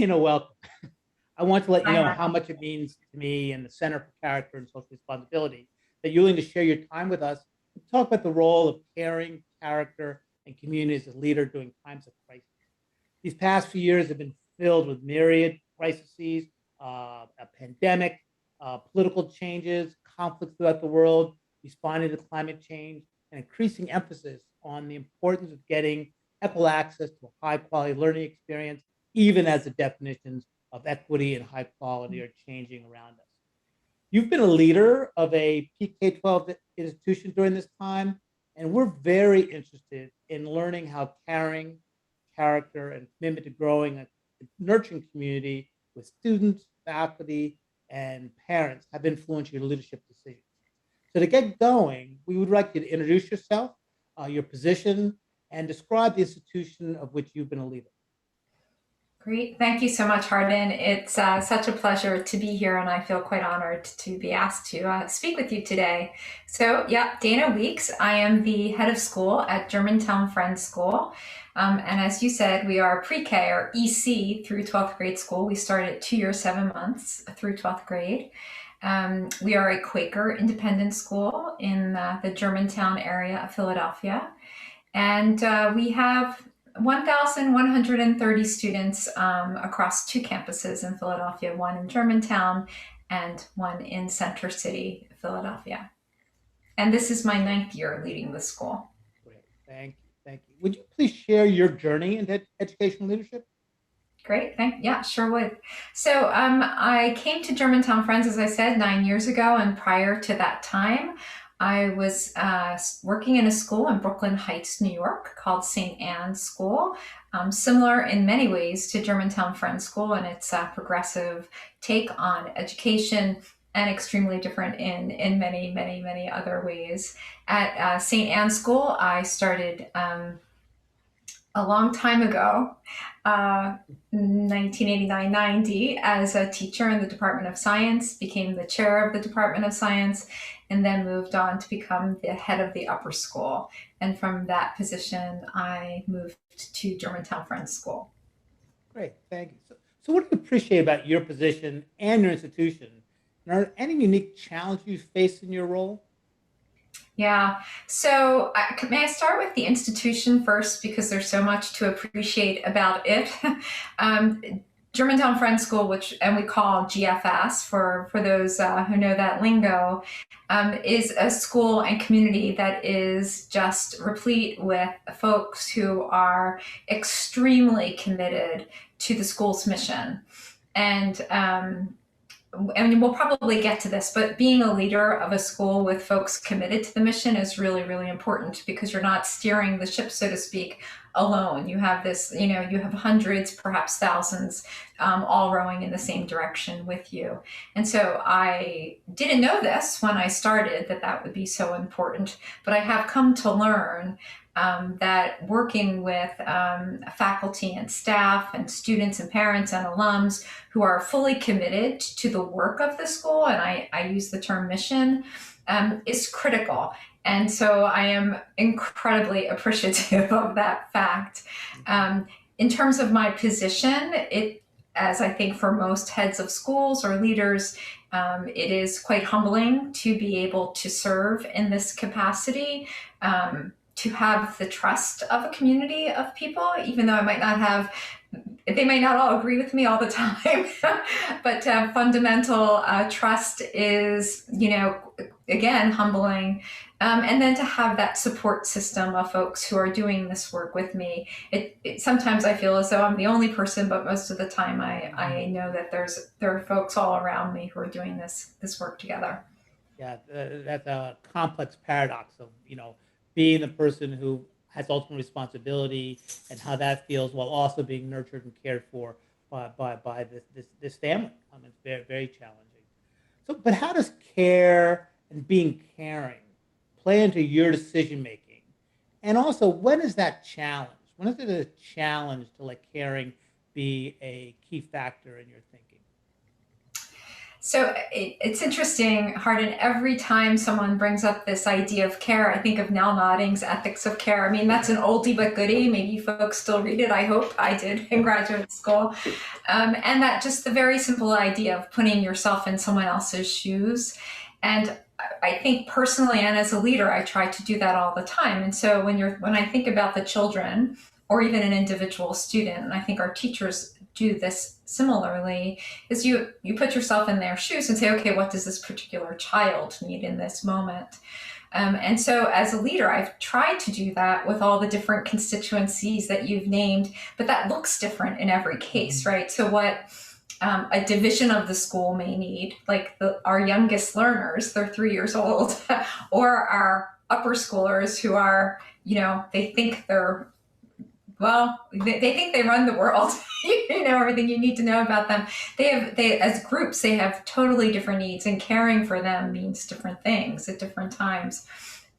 Dana, welcome. I want to let you Hi, know how Michael. much it means to me and the Center for Character and Social Responsibility that you're willing to share your time with us and talk about the role of caring, character, and community as a leader during times of crisis. These past few years have been filled with myriad crises, a pandemic, political changes, conflicts throughout the world, responding to climate change, and increasing emphasis on the importance of getting equal access to a high quality learning experience, even as the definitions of equity and high quality are changing around us. You've been a leader of a PK-12 institution during this time, and we're very interested in learning how caring, character, and commitment to growing a nurturing community with students, faculty, and parents have influenced your leadership decisions. So to get going, we would like you to introduce yourself, your position, and describe the institution of which you've been a leader. Great. Thank you so much, Hardin. It's such a pleasure to be here, and I feel quite honored to be asked to speak with you today. So, yeah, Dana Weeks. I am the head of school at Germantown Friends School. And as you said, we are pre-K or EC through 12th grade school. We start at 2 years, 7 months through 12th grade. We are a Quaker independent school in the Germantown area of Philadelphia. And we have 1,130 students across 2 campuses in Philadelphia, one in Germantown and one in Center City, Philadelphia. And this is my 9th year leading the school. Great. Thank you. Thank you. Would you please share your journey into educational leadership? Great, yeah, sure would. So I came to Germantown Friends, as I said, 9 years ago, and prior to that time, I was working in a school in Brooklyn Heights, New York, called St. Anne's School, similar in many ways to Germantown Friends School and its progressive take on education, and extremely different in many, many, many other ways. At St. Anne's School, I started a long time ago, 1989-90, as a teacher in the Department of Science, became the chair of the Department of Science, and then moved on to become the head of the upper school. And from that position, I moved to Germantown Friends School. Great, thank you. So what do you appreciate about your position and your institution? And are there any unique challenges you face in your role? Yeah. So may I start with the institution first, because there's so much to appreciate about it. um, Germantown Friends School, which and we call GFS for those who know that lingo, is a school and community that is just replete with folks who are extremely committed to the school's mission. And we'll probably get to this, but being a leader of a school with folks committed to the mission is really, really important, because you're not steering the ship, so to speak, alone. You have this, you have hundreds, perhaps thousands, all rowing in the same direction with you. And so I didn't know this when I started, that would be so important, but I have come to learn that working with faculty and staff and students and parents and alums who are fully committed to the work of the school, and I use the term mission, is critical. And so I am incredibly appreciative of that fact. In terms of my position, as I think for most heads of schools or leaders, it is quite humbling to be able to serve in this capacity. To have the trust of a community of people, even though they might not all agree with me all the time, but fundamental trust is, again, humbling. And then to have that support system of folks who are doing this work with me. Sometimes I feel as though I'm the only person, but most of the time I know that there are folks all around me who are doing this work together. Yeah, that's a complex paradox of, being the person who has ultimate responsibility and how that feels, while also being nurtured and cared for by this family. It's very, very challenging. So, but how does care and being caring play into your decision making? And also, when is that challenge? When is it a challenge to let caring be a key factor in your thinking? So it's interesting, Hardin. Every time someone brings up this idea of care, I think of Nell Nodding's Ethics of Care. I mean, that's an oldie but goodie. Maybe you folks still read it. I hope I did in graduate school. And that just the very simple idea of putting yourself in someone else's shoes. And I think personally and as a leader, I try to do that all the time. And so when I think about the children or even an individual student, and I think our teachers do this similarly, is you put yourself in their shoes and say, okay, what does this particular child need in this moment? And so as a leader, I've tried to do that with all the different constituencies that you've named, but that looks different in every case, right? So what a division of the school may need, like our youngest learners, they're 3 years old, or our upper schoolers who are, they think they think they run the world. You know everything you need to know about them. They as groups, they have totally different needs, and caring for them means different things at different times.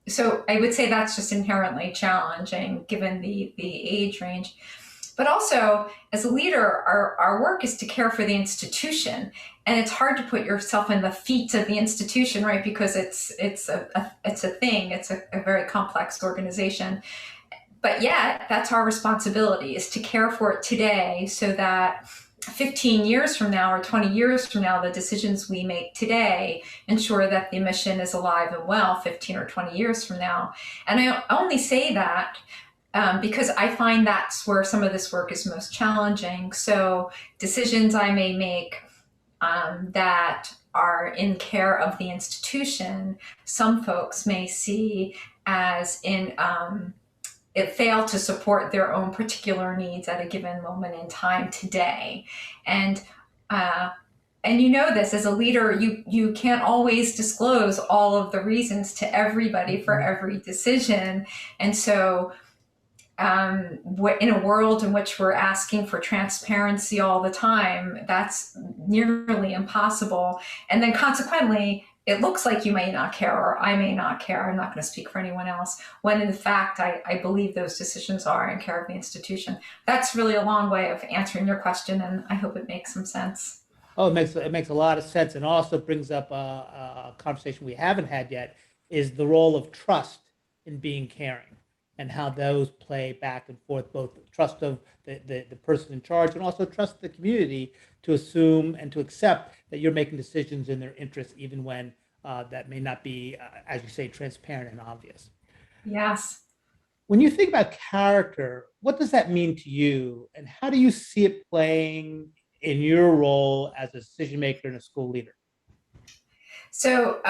So I would say that's just inherently challenging given the age range. But also, as a leader, our work is to care for the institution, and it's hard to put yourself in the feet of the institution, right? Because it's a thing. It's a very complex organization. But yet, that's our responsibility, is to care for it today so that 15 years from now or 20 years from now, the decisions we make today ensure that the mission is alive and well 15 or 20 years from now. And I only say that because I find that's where some of this work is most challenging. So decisions I may make that are in care of the institution, some folks may see as it failed to support their own particular needs at a given moment in time today. And you know this as a leader, you can't always disclose all of the reasons to everybody for every decision. And so in a world in which we're asking for transparency all the time, that's nearly impossible. And then consequently, it looks like you may not care or I may not care. I'm not going to speak for anyone else, when in fact, I believe those decisions are in care of the institution. That's really a long way of answering your question, and I hope it makes some sense. Oh, it makes a lot of sense, and also brings up a conversation we haven't had yet, is the role of trust in being caring, and how those play back and forth, both trust of the person in charge and also trust the community to assume and to accept that you're making decisions in their interests, even when that may not be, as you say, transparent and obvious. Yes. When you think about character, what does that mean to you, and how do you see it playing in your role as a decision maker and a school leader? So,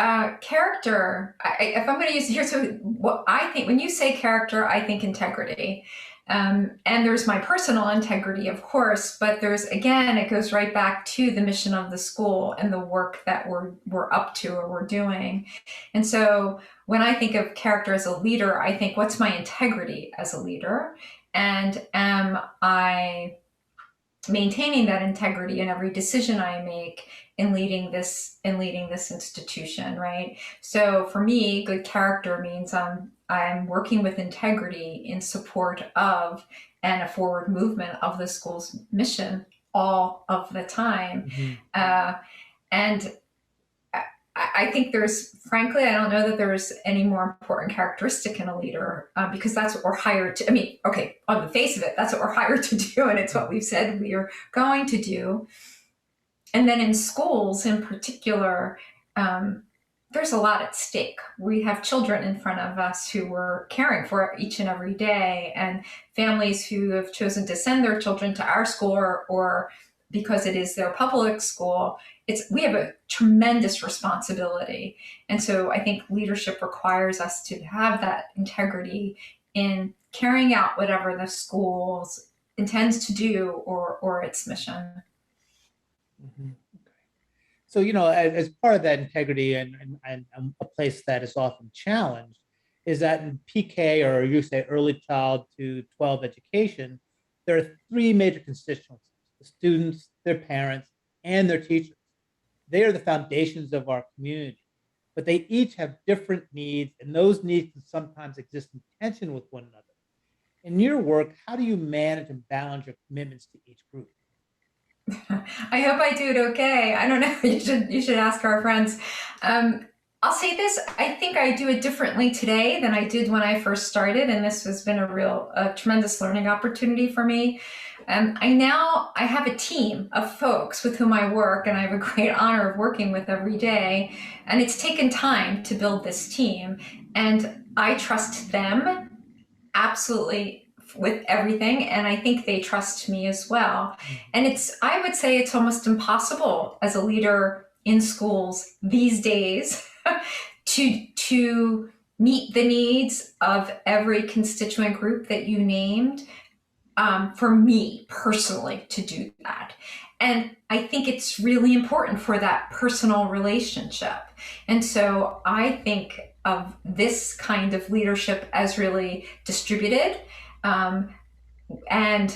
character, if I'm going to use here, so what I think, when you say character, I think integrity. And there's my personal integrity, of course, but again, it goes right back to the mission of the school and the work that we're up to or we're doing. And so when I think of character as a leader, I think, what's my integrity as a leader? And am I maintaining that integrity in every decision I make in leading this institution, right? So for me, good character means I'm working with integrity in support of and a forward movement of the school's mission all of the time. And I think frankly, I don't know that there's any more important characteristic in a leader, because that's what we're hired to. I mean, okay, on the face of it, that's what we're hired to do, and it's what we've said we are going to do. And then in schools in particular, there's a lot at stake. We have children in front of us who we're caring for each and every day, and families who have chosen to send their children to our school or because it is their public school. We have a tremendous responsibility. And so I think leadership requires us to have that integrity in carrying out whatever the school intends to do or its mission. Mm-hmm. So, as part of that integrity and a place that is often challenged is that in PK, or you say early child to 12 education, there are three major constituencies: the students, their parents, and their teachers. They are the foundations of our community, but they each have different needs, and those needs can sometimes exist in tension with one another. In your work, how do you manage and balance your commitments to each group? I hope I do it okay. I don't know. You should ask our friends. Um, I'll say this. I think I do it differently today than I did when I first started, and this has been a tremendous learning opportunity for me. I have a team of folks with whom I work, and I have a great honor of working with every day. And it's taken time to build this team, and I trust them absolutely with everything, and I think they trust me as well. And I would say it's almost impossible as a leader in schools these days to meet the needs of every constituent group that you named, for me personally to do that. And I think it's really important for that personal relationship. And so I think of this kind of leadership as really distributed, um, and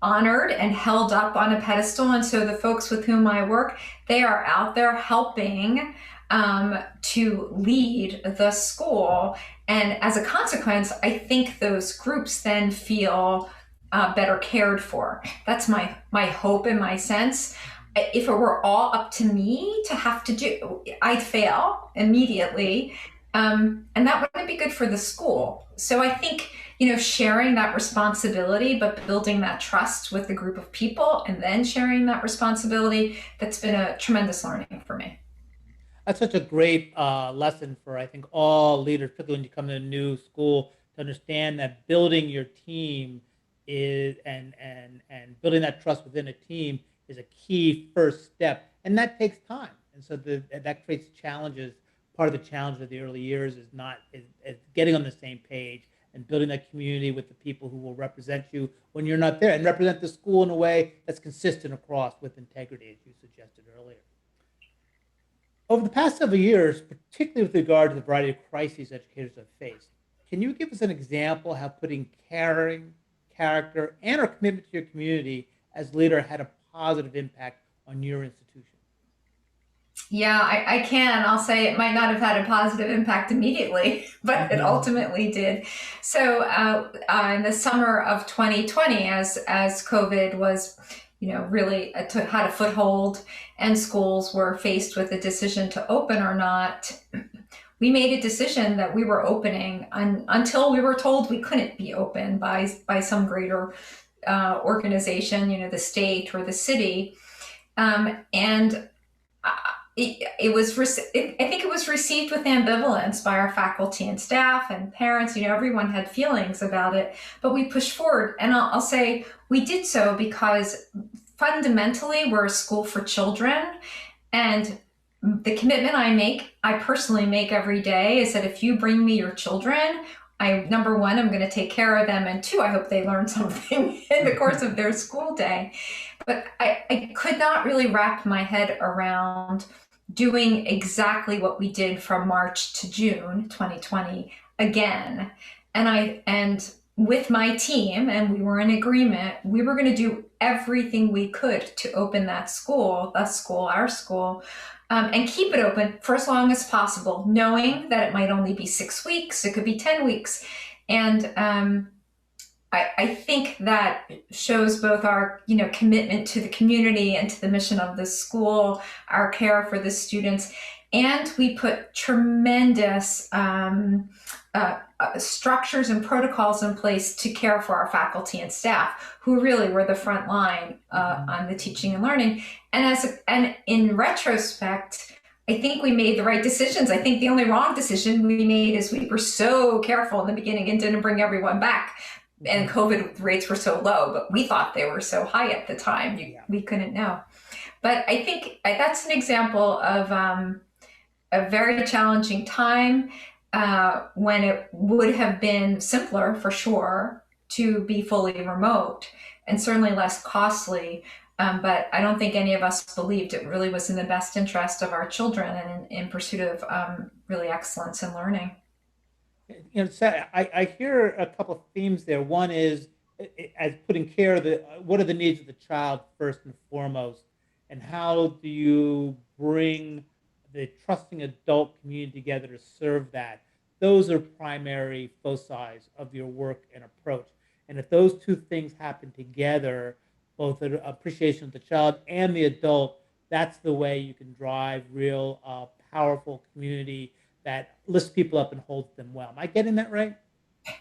honored and held up on a pedestal. And so the folks with whom I work, they are out there helping to lead the school. And as a consequence, I think those groups then feel better cared for. That's my hope and my sense. If it were all up to me to have to do, I'd fail immediately, and that wouldn't be good for the school. So I think, sharing that responsibility, but building that trust with a group of people, and then sharing that responsibility, that's been a tremendous learning for me. That's such a great lesson for, I think, all leaders, particularly when you come to a new school, to understand that building your team is and building that trust within a team is a key first step, and that takes time. And so that creates challenges. Part of the challenge of the early years is not is getting on the same page and building that community with the people who will represent you when you're not there, and represent the school in a way that's consistent across with integrity, as you suggested earlier. Over the past several years, particularly with regard to the variety of crises educators have faced, can you give us an example how putting caring, character, and or commitment to your community as leader had a positive impact on your institution? Yeah, I can. I'll say it might not have had a positive impact immediately, but it Mhm. ultimately did. So, in the summer of 2020, as COVID was, really had a foothold, and schools were faced with a decision to open or not, we made a decision that we were opening until we were told we couldn't be open by some greater organization, the state or the city, and I think it was received with ambivalence by our faculty and staff and parents. Everyone had feelings about it, but we pushed forward. And I'll say we did so because fundamentally we're a school for children. And the commitment I personally make every day is that if you bring me your children, number one, I'm going to take care of them. And two, I hope they learn something in the course of their school day. But I could not really wrap my head around doing exactly what we did from March to June 2020 again. And with my team, and we were in agreement, we were going to do everything we could to open that school, our school, and keep it open for as long as possible, knowing that it might only be 6 weeks, it could be 10 weeks. And I think that shows both our, commitment to the community and to the mission of the school, our care for the students, and we put tremendous structures and protocols in place to care for our faculty and staff, who really were the front line on the teaching and learning. And in retrospect, I think we made the right decisions. I think the only wrong decision we made is we were so careful in the beginning and didn't bring everyone back, and COVID rates were so low, but we thought they were so high at the time. We couldn't know. But I think that's an example of a very challenging time, when it would have been simpler for sure to be fully remote, and certainly less costly. But I don't think any of us believed it really was in the best interest of our children, and in pursuit of really excellence in learning. I hear a couple of themes there. One is as putting care of what are the needs of the child first and foremost, and how do you bring the trusting adult community together to serve that? Those are primary foci of your work and approach. And if those two things happen together, both an appreciation of the child and the adult, that's the way you can drive real powerful community that lifts people up and holds them well. Am I getting that right?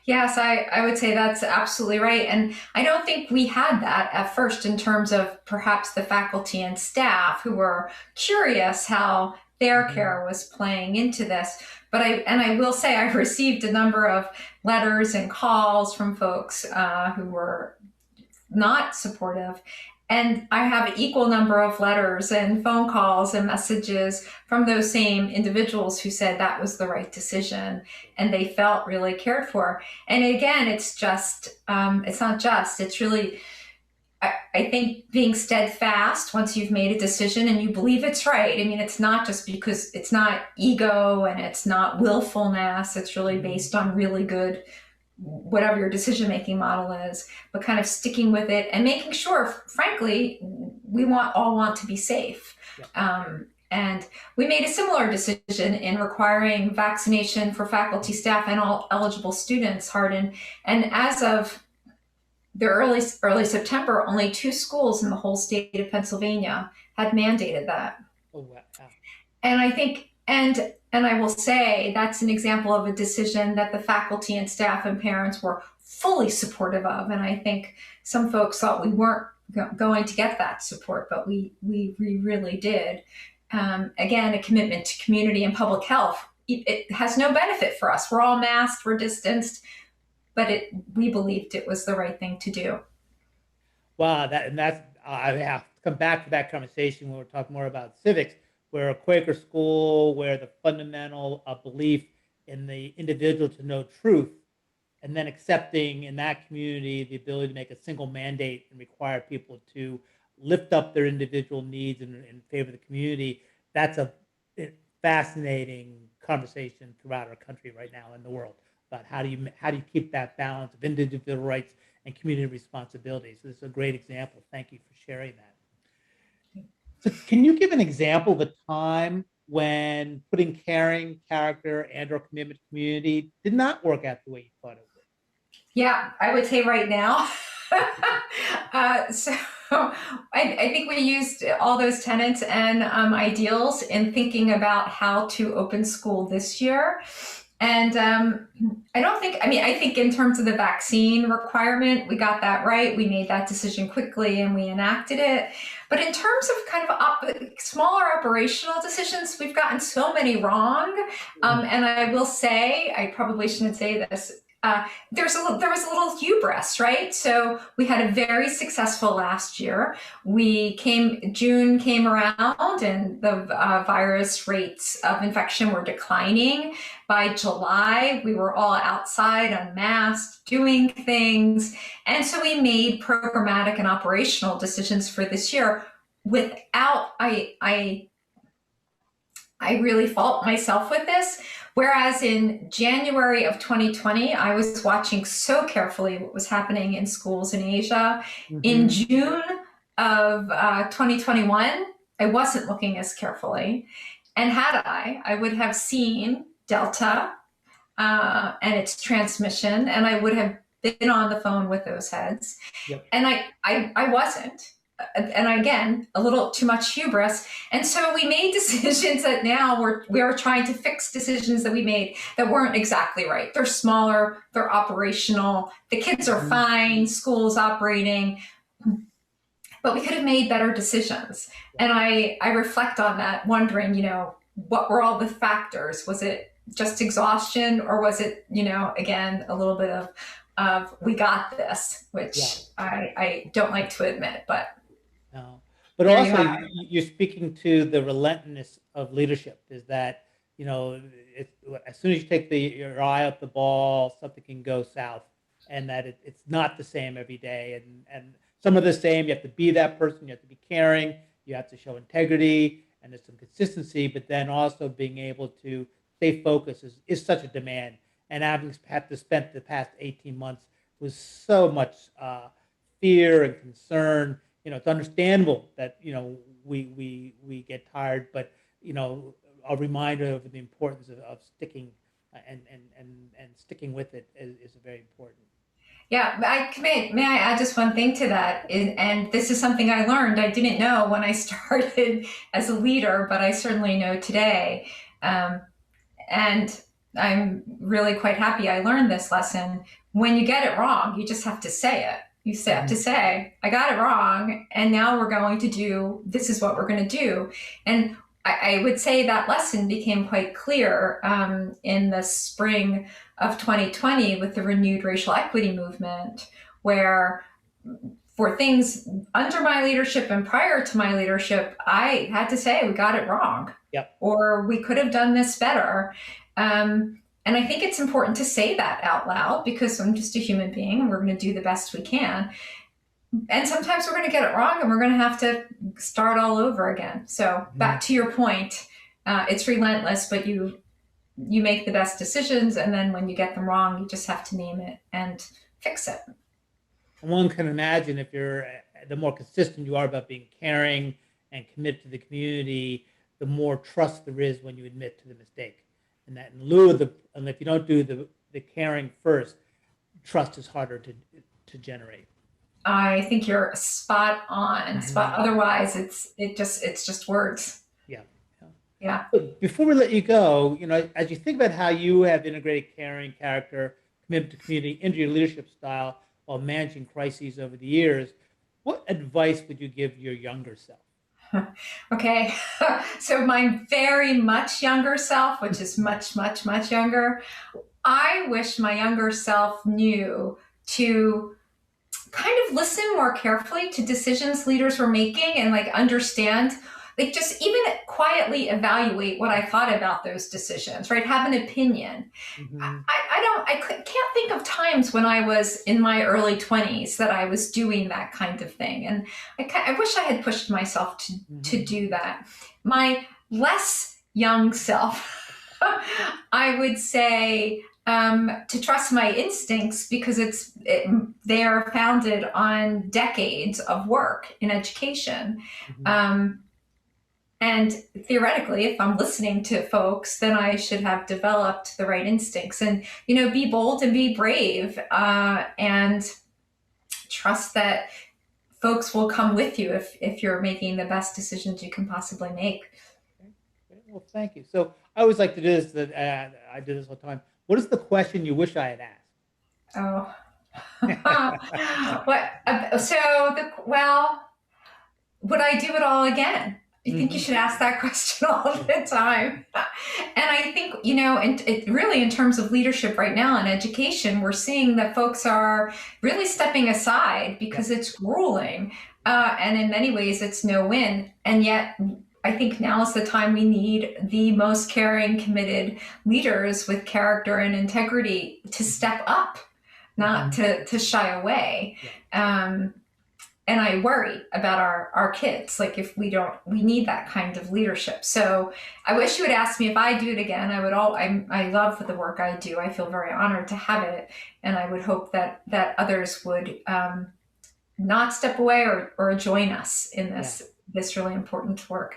Yes, I would say that's absolutely right. And I don't think we had that at first in terms of perhaps the faculty and staff who were curious how their Mm-hmm. care was playing into this. But I will say I've received a number of letters and calls from folks who were not supportive. And I have an equal number of letters and phone calls and messages from those same individuals who said that was the right decision and they felt really cared for. And again, it's not just, it's really, I think being steadfast once you've made a decision and you believe it's right. I mean, it's not just because it's not ego and it's not willfulness, it's really Mm-hmm. based on really good whatever your decision making model is, but kind of sticking with it and making sure, frankly, we all want to be safe. Yeah. And we made a similar decision in requiring vaccination for faculty, staff, and all eligible students, Hardin. And as of the early September, only 2 schools in the whole state of Pennsylvania had mandated that. Oh, wow. And I think, and I will say that's an example of a decision that the faculty and staff and parents were fully supportive of. And I think some folks thought we weren't going to get that support, but we really did. Again, a commitment to community and public health. It has no benefit for us. We're all masked, we're distanced, but we believed it was the right thing to do. Wow, that's I have to come back to that conversation when we're talking more about civics, where a Quaker school, where the fundamental belief in the individual to know truth, and then accepting in that community the ability to make a single mandate and require people to lift up their individual needs in favor of the community. That's a fascinating conversation throughout our country right now in the world about how do you keep that balance of individual rights and community responsibilities. So this is a great example. Thank you for sharing that. So can you give an example of a time when putting caring, character, and or commitment to community did not work out the way you thought it would? Yeah, I would say right now. So I think we used all those tenets and ideals in thinking about how to open school this year. And I don't think, I mean, I think in terms of the vaccine requirement, we got that right. We made that decision quickly and we enacted it. But in terms of kind of smaller operational decisions, we've gotten so many wrong. And I will say, I probably shouldn't say this. There was a little hubris, right? So we had a very successful last year. June came around and the virus rates of infection were declining. By July, we were all outside, unmasked, doing things. And so we made programmatic and operational decisions for this year without, I really fault myself with this. Whereas in January of 2020, I was watching so carefully what was happening in schools in Asia. In Mm-hmm. June of 2021, I wasn't looking as carefully. And had I would have seen Delta and its transmission, and I would have been on the phone with those heads. Yep. And I wasn't. And again, a little too much hubris. And so we made decisions that now we're trying to fix decisions that we made that weren't exactly right. They're smaller, they're operational, the kids are fine, school's operating, but we could have made better decisions. And I reflect on that, wondering, what were all the factors? Was it just exhaustion, or was it, again, a little bit of we got this, which Yeah. I don't like to admit, but No. But there you also, have it. you're speaking to the relentlessness of leadership. Is that it, as soon as you take your eye off the ball, something can go south, and that it's not the same every day. And some of the same. You have to be that person. You have to be caring. You have to show integrity, and there's some consistency. But then also being able to stay focused is such a demand. And having had to spend the past 18 months with so much fear and concern, it's understandable that we get tired, but a reminder of the importance of sticking and sticking with it is very important. Yeah, may I add just one thing to that? And this is something I learned. I didn't know when I started as a leader, but I certainly know today. Um, and I'm really quite happy I learned this lesson. When you get it wrong, you just have to say it. You have to Mhm. say, I got it wrong, and now we're going to do, this is what we're going to do. And I would say that lesson became quite clear in the spring of 2020 with the renewed racial equity movement, where for things under my leadership and prior to my leadership, I had to say we got it wrong, Yep. or we could have done this better. And I think it's important to say that out loud because I'm just a human being and we're going to do the best we can. And sometimes we're going to get it wrong and we're going to have to start all over again. So back Mhm. to your point, it's relentless, but you make the best decisions, and then when you get them wrong, you just have to name it and fix it. And one can imagine if the more consistent you are about being caring and committed to the community, the more trust there is when you admit to the mistake. And that in lieu of and if you don't do the caring first, trust is harder to generate. I think you're spot on. Spot. Mhm. Otherwise, it's just words. Yeah. Yeah. Yeah. But before we let you go, as you think about how you have integrated caring, character, commitment to community into your leadership style while managing crises over the years, what advice would you give your younger self? Okay. So my very much younger self, which is much, much, much younger, I wish my younger self knew to kind of listen more carefully to decisions leaders were making and like understand, like just even quietly evaluate what I thought about those decisions, right? Have an opinion. Mhm. Can't think of times when I was in my early 20s that I was doing that kind of thing. And I wish I had pushed myself to Mhm. do that. My less young self, I would say, to trust my instincts because they are founded on decades of work in education. Mhm. Um, and theoretically, if I'm listening to folks, then I should have developed the right instincts and, be bold and be brave and trust that folks will come with you if you're making the best decisions you can possibly make. Okay. Okay. Well, thank you. So I always like to do this. That I do this all the time. What is the question you wish I had asked? Oh, what? Well, would I do it all again? I think you Mhm. should ask that question all the time. And I think, and it really in terms of leadership right now in education, we're seeing that folks are really stepping aside Yep. because it's grueling. And in many ways, it's no win. And yet, I think now is the time we need the most caring, committed leaders with character and integrity to step up, not Mhm. to shy away. Yeah. And I worry about our kids. Like if we need that kind of leadership. So I wish you would ask me if I do it again. I love the work I do. I feel very honored to have it, and I would hope that others would not step away or join us in Yeah. this really important work.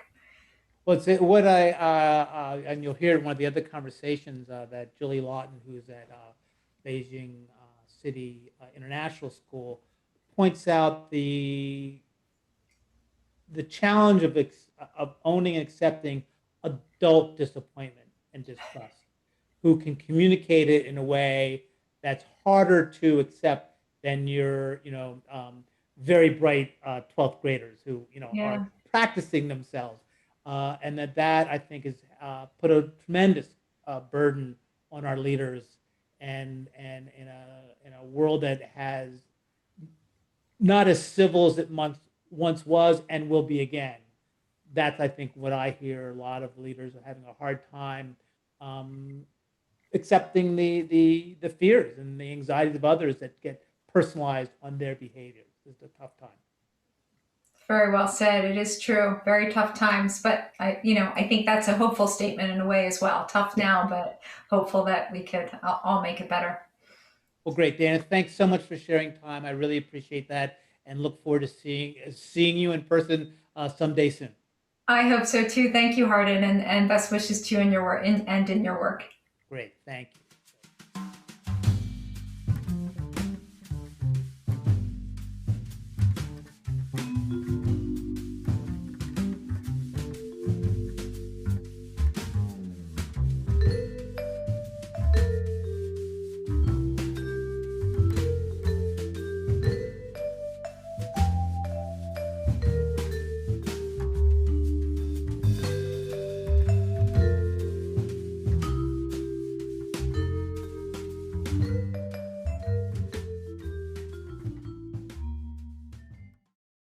Well, it's what and you'll hear in one of the other conversations that Julie Lawton, who's at Beijing City International School, points out the challenge of owning and accepting adult disappointment and distrust, who can communicate it in a way that's harder to accept than your very bright 12th graders who are Yeah. practicing themselves, and that I think has put a tremendous burden on our leaders, and in a world that has not as civil as it once was and will be again. That's, I think, what I hear a lot of leaders are having a hard time um, accepting the fears and the anxieties of others that get personalized on their behaviors. It's a tough time. Very well said. It is true. Very tough times, but I think that's a hopeful statement in a way as well. Tough Yeah. now, but hopeful that we could all make it better. Well, great, Dana. Thanks so much for sharing time. I really appreciate that, and look forward to seeing you in person someday soon. I hope so too. Thank you, Hardin, and best wishes to you in your work and in your work. Great. Thank you.